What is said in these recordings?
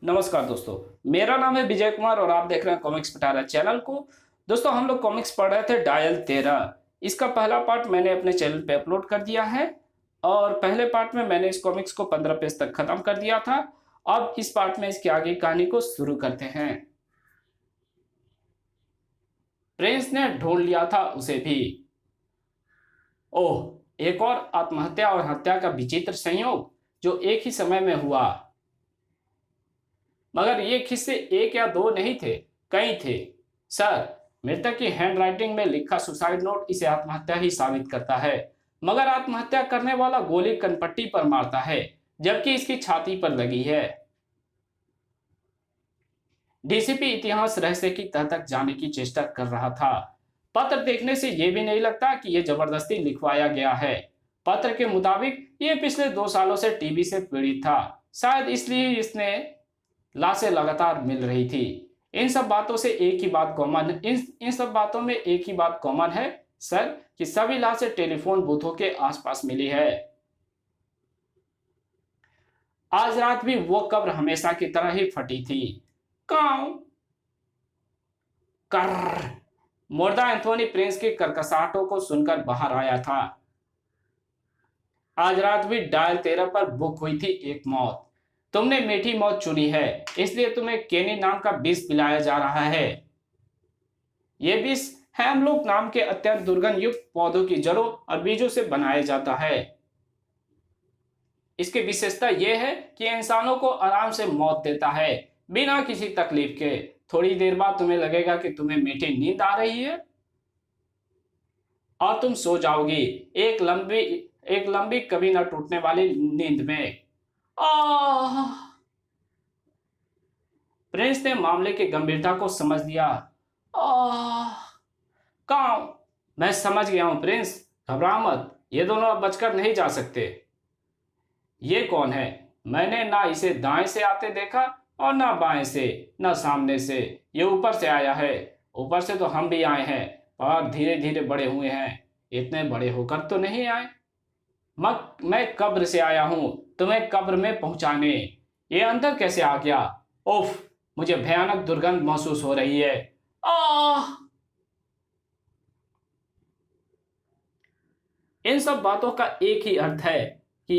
नमस्कार दोस्तों। मेरा नाम है विजय कुमार और आप देख रहे हैं कॉमिक्स पिटारा चैनल को। दोस्तों, हम लोग कॉमिक्स पढ़ रहे थे डायल 13। इसका पहला पार्ट मैंने अपने चैनल पे अपलोड कर दिया है और पहले पार्ट में मैंने इस कॉमिक्स को 15 पेज तक खत्म कर दिया था। अब इस पार्ट में इसकी आगे कहानी को शुरू करते हैं। प्रिंस ने ढूंढ लिया था उसे भी। ओह, एक और आत्महत्या और हत्या का विचित्र संयोग जो एक ही समय में हुआ। मगर ये किस्से एक या दो नहीं थे, कई थे। सर, मृतक की हैंडराइटिंग में लिखा सुसाइड नोट इसे आत्महत्या ही साबित करता है। मगर आत्महत्या करने वाला गोली कनपट्टी पर मारता है, जबकि इसकी छाती पर लगी है। डीसीपी इतिहास रहस्य की तह तक जाने की चेष्टा कर रहा था। पत्र देखने से यह भी नहीं लगता कि यह जबरदस्ती लिखवाया गया है। पत्र के मुताबिक यह पिछले 2 सालों से टीबी से पीड़ित था। शायद इसलिए इसने लाशें लगातार मिल रही थी। इन सब बातों से एक ही बात कॉमन इन सब बातों में एक ही बात कॉमन है सर, कि सभी लाशें टेलीफोन बूथों के आसपास मिली है। आज रात भी वो कब्र हमेशा की तरह ही फटी थी। काऊ कर मुर्दा एंथोनी प्रिंस की करकसाहटों को सुनकर बाहर आया था। आज रात भी डायल 13 पर बुक हुई थी एक मौत। तुमने मीठी मौत चुनी है, इसलिए तुम्हें केनी नाम का विष पिलाया जा रहा है। यह विष हेमलॉक नाम के अत्यंत दुर्गंध युक्त पौधों की जड़ों और बीजों से बनाया जाता है। इसकी विशेषता यह है कि इंसानों को आराम से मौत देता है, बिना किसी तकलीफ के। थोड़ी देर बाद तुम्हें लगेगा कि तुम्हें मीठी नींद आ रही है और तुम सो जाओगी एक लंबी कभी न टूटने वाली नींद में। आह! प्रिंस ने मामले की गंभीरता को समझ लिया। आह! काऊ, मैं समझ गया हूं प्रिंस, घबरा मत। ये दोनों अब बचकर नहीं जा सकते। ये कौन है? मैंने ना इसे दाएं से आते देखा और ना बाएं से, ना सामने से। ये ऊपर से आया है। ऊपर से तो हम भी आए हैं, और धीरे धीरे बड़े हुए हैं। इतने बड़े होकर तो नहीं आए। मैं कब्र से आया हूं तुम्हें कब्र में पहुंचाने। ये अंदर कैसे आ गया? उफ, मुझे भयानक दुर्गंध महसूस हो रही है। आह! इन सब बातों का एक ही अर्थ है कि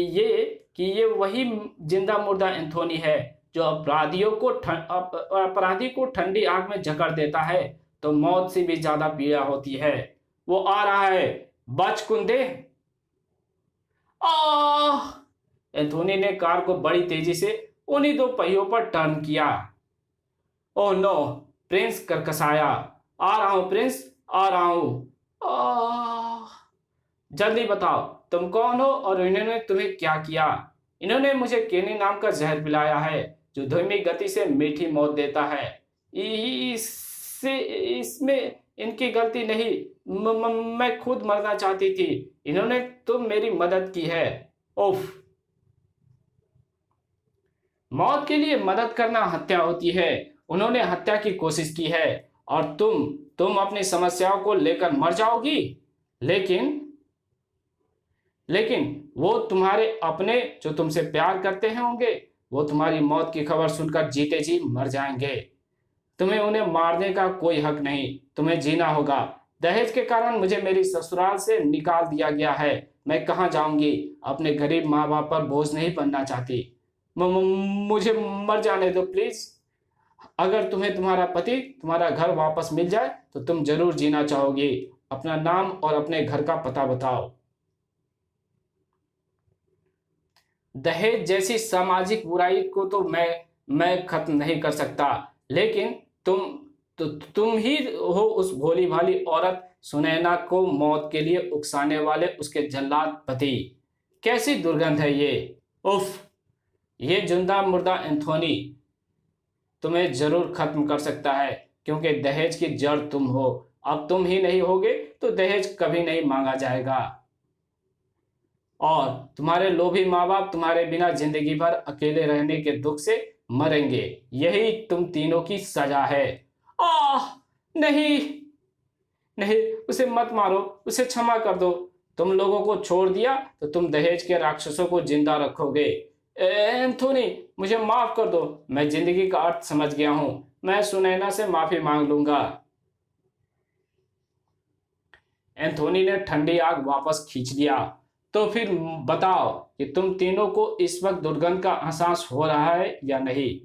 ये वही जिंदा मुर्दा एंथोनी है जो अपराधी को ठंडी आग में जकड़ देता है तो मौत से भी ज्यादा पीड़ा होती है। वो आ रहा है, बच कुंदे। आह! एंथोनी ने कार को बड़ी तेजी से उन्हीं 2 पहियों पर टर्न किया। Oh no! प्रिंस करकसाया। आ रहा हूं प्रिंस, आ रहा हूं। आह! जल्दी बताओ, तुम कौन हो और इन्होंने तुम्हें क्या किया? इन्होंने मुझे केनी नाम का जहर पिलाया है जो धीमी गति से मीठी मौत देता है। इसमें इनकी गलती नहीं। मैं खुद मरना चाहती थी। इन्होंने तुम मेरी मदद की है। उफ! मौत के लिए मदद करना हत्या होती है। उन्होंने हत्या की कोशिश की है और तुम अपनी समस्याओं को लेकर मर जाओगी। लेकिन वो तुम्हारे अपने जो तुमसे प्यार करते हैं होंगे, वो तुम्हारी मौत की खबर सुनकर जीते जी मर जाएंगे। तुम्हें उन्हें मारने का कोई हक नहीं। तुम्हें जीना होगा। दहेज के कारण मुझे मेरी ससुराल से निकाल दिया गया है। मैं कहाँ जाऊंगी? अपने गरीब माँ बाप पर बोझ नहीं बनना चाहती। मुझे मर जाने दो प्लीज। अगर तुम्हें तुम्हारा पति, तुम्हारा घर वापस मिल जाए तो तुम जरूर जीना चाहोगी। अपना नाम और अपने घर का पता बताओ। दहेज जैसी सामाजिक बुराई को तो मैं खत्म नहीं कर सकता, लेकिन तुम ही हो उस भोली भाली औरत सुनैना को मौत के लिए उकसाने वाले उसके जल्लाद पति। कैसी दुर्गंध है ये! उफ! ये जिंदा मुर्दा एंथोनी तुम्हें जरूर खत्म कर सकता है, क्योंकि दहेज की जड़ तुम हो। अब तुम ही नहीं होगे तो दहेज कभी नहीं मांगा जाएगा और तुम्हारे लोभी माँ बाप तुम्हारे बिना जिंदगी भर अकेले रहने के दुख से मरेंगे। यही तुम तीनों की सजा है। आह! नहीं नहीं, उसे मत मारो, उसे क्षमा कर दो। तुम लोगों को छोड़ दिया तो तुम दहेज के राक्षसों को जिंदा रखोगे। एंथोनी, मुझे माफ कर दो, मैं जिंदगी का अर्थ समझ गया हूं, मैं सुनैना से माफी मांग लूंगा। एंथोनी ने ठंडी आग वापस खींच लिया। तो फिर बताओ कि तुम तीनों को इस वक्त दुर्गंध का एहसास हो रहा है या नहीं?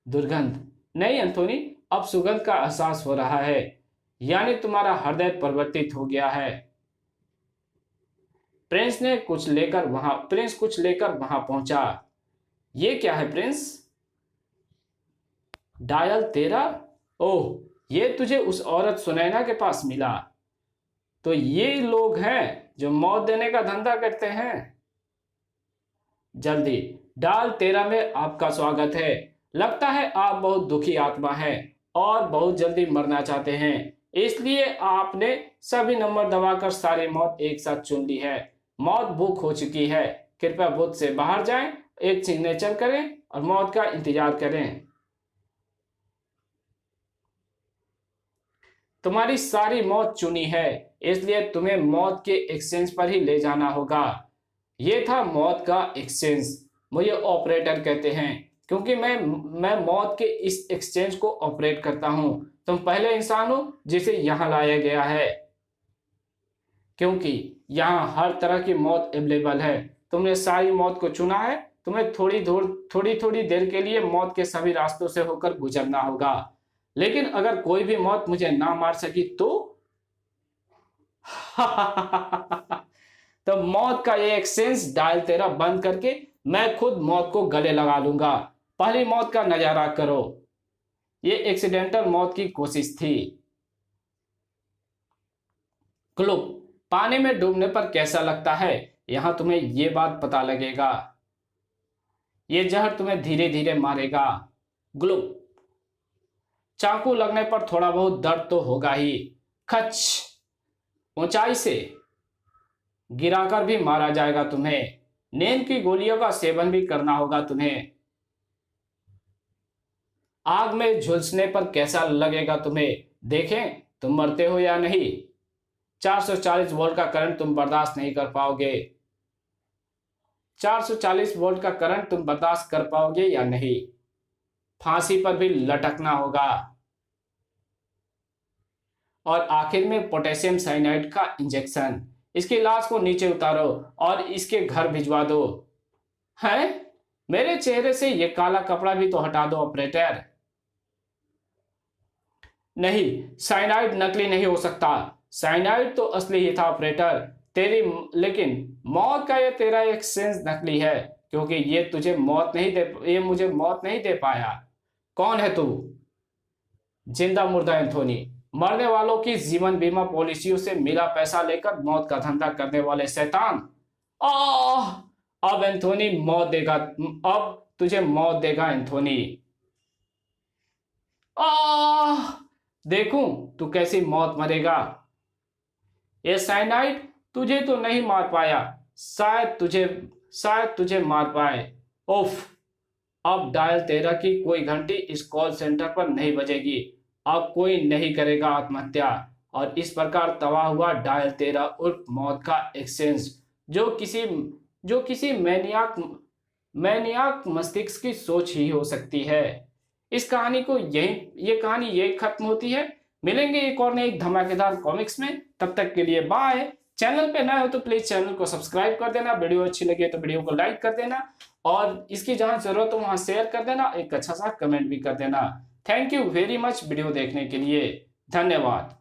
दुर्गंध? नहीं एंथोनी, अब सुगंध का एहसास हो रहा है। यानी तुम्हारा हृदय परिवर्तित हो गया है। प्रिंस कुछ लेकर वहां पहुंचा। ये क्या है प्रिंस? डायल तेरा? ओह, ये तुझे उस औरत सुनैना के पास मिला। तो ये लोग हैं जो मौत देने का धंधा करते हैं। जल्दी, डाल 13 में आपका स्वागत है। लगता है आप बहुत दुखी आत्मा है और बहुत जल्दी मरना चाहते हैं, इसलिए आपने सभी नंबर दबाकर सारी मौत एक साथ चुन ली है। मौत बुक हो चुकी है। कृपया बूथ से बाहर जाएं, एक सिग्नेचर करें और मौत का इंतजार करें। तुम्हारी सारी मौत चुनी है, इसलिए तुम्हें मौत के एक्सचेंज पर ही ले जाना होगा। ये था मौत का एक्सचेंज। मुझे ऑपरेटर कहते हैं क्योंकि मैं मौत के इस एक्सचेंज को ऑपरेट करता हूं। तुम पहले इंसान हो जिसे यहां लाया गया है, क्योंकि यहां हर तरह की मौत अवेलेबल है। तुमने सारी मौत को चुना है। तुम्हें थोड़ी देर के लिए मौत के सभी रास्तों से होकर गुजरना होगा, लेकिन अगर कोई भी मौत मुझे ना मार सकी तो तो मौत का ये एक्सचेंज डायल 13 बंद करके मैं खुद मौत को गले लगा लूंगा। पहली मौत का नजारा करो। ये एक्सीडेंटल मौत की कोशिश थी। क्लू, पानी में डूबने पर कैसा लगता है, यहां तुम्हें यह बात पता लगेगा। ये जहर तुम्हें धीरे धीरे मारेगा। ग्लू, चाकू लगने पर थोड़ा बहुत दर्द तो होगा ही। खच, ऊंचाई से गिराकर भी मारा जाएगा तुम्हें। नींद की गोलियों का सेवन भी करना होगा तुम्हें। आग में झुलसने पर कैसा लगेगा तुम्हें, देखें तुम मरते हो या नहीं। 440 वोल्ट का करंट तुम बर्दाश्त नहीं कर पाओगे। 440 वोल्ट का करंट तुम बर्दाश्त कर पाओगे या नहीं। फांसी पर भी लटकना होगा। और आखिर में पोटेशियम साइनाइड का इंजेक्शन। इसकी लाश को नीचे उतारो और इसके घर भिजवा दो। हैं? मेरे चेहरे से ये काला कपड़ा भी तो हटा दो ऑपरेटर। नहीं, साइनाइड नकली नहीं हो सकता। साइनाइड तो असली ही था ऑपरेटर। लेकिन मौत का ये तेरा एक्सचेंज नकली है, क्योंकि ये मुझे मौत नहीं दे पाया। कौन है तू? जिंदा मुर्दा एंथोनी, मरने वालों की जीवन बीमा पॉलिसियों से मिला पैसा लेकर मौत का धंधा करने वाले शैतान। आह! अब एंथोनी मौत देगा। अब तुझे मौत देगा एंथोनी। आह! देखूं तू कैसी मौत मरेगा। ये साइनाइड तुझे तो नहीं मार पाया, शायद तुझे मार पाए। उफ! अब डायल 13 की कोई घंटी इस कॉल सेंटर पर नहीं बजेगी। अब कोई नहीं करेगा आत्महत्या। और इस प्रकार तबाह हुआ डायल 13 उर्फ मौत का एक्सचेंज, जो किसी मैनियाक मस्तिष्क की सोच ही हो सकती है। इस कहानी को ये कहानी यही खत्म होती है। मिलेंगे एक और नई धमाकेदार कॉमिक्स में। तब तक के लिए बाय। चैनल पे नए हो तो प्लीज चैनल को सब्सक्राइब कर देना। वीडियो अच्छी लगी तो वीडियो को लाइक कर देना और इसकी जहां जरूरत हो वहां शेयर कर देना। एक अच्छा सा कमेंट भी कर देना। Thank you very much video देखने के लिए। धन्यवाद।